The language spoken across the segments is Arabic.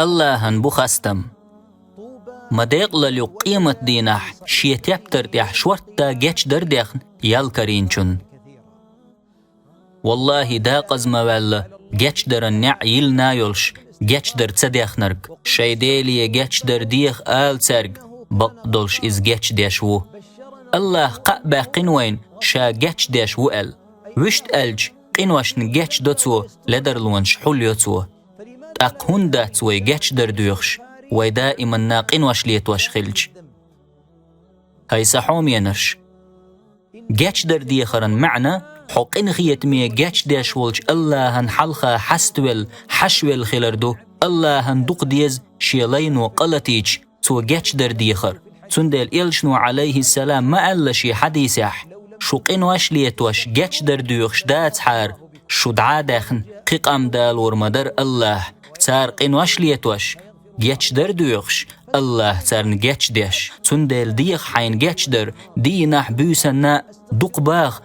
الله هن بخستم مديق لليو قيمة دينح شيتيب ترتيح شورتا جيش درديخن يالكرينشن والله دا قزما ولا جيش در النع يلنا يلش جيش در تصديخنرك شايديلي جيش در ديخ آل سرق بقدلش إز جيش ديشو الله قأبا قنوين شا جيش ديشو أل وشت ألج قنوشن جيش دوتسو لدرلونش حليوتسو أقهن داتسو جيش در دوخش ودائما ناقن وشليت وشخلج هاي سحوم ينرش جاتش در ديخرن معنى حقن غيت مي جاتش داش ولج الله هن حلخة حستول حشول خلردو الله هن دوق ديز شيلين وقلتيج تو جاتش در ديخر تندل إلشنو عليه السلام ما ألشي حديثح شقن وشليت وش جاتش در دوخش دات حار شدعا داخن قيقام دال ورمدر الله تار قن وشليت وش جيتش در دوخش الله ترن جيتش ديش تندل ديخ حين جيتش در دينح بيسنا دقباغ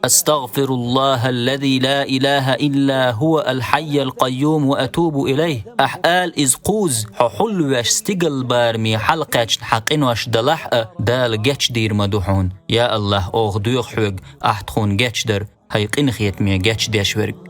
أستغفر الله الذي لا إله إلا هو الحي القيوم وأتوب إليه أحقال إز قوز حلوش استقل بارمي حلقاتش حقين وش دلح دال جيتش دير مدوحون يا الله أوغ دوخ حوغ أحتخون جيتش در هاي قنخيت مي جيتش ديش ورق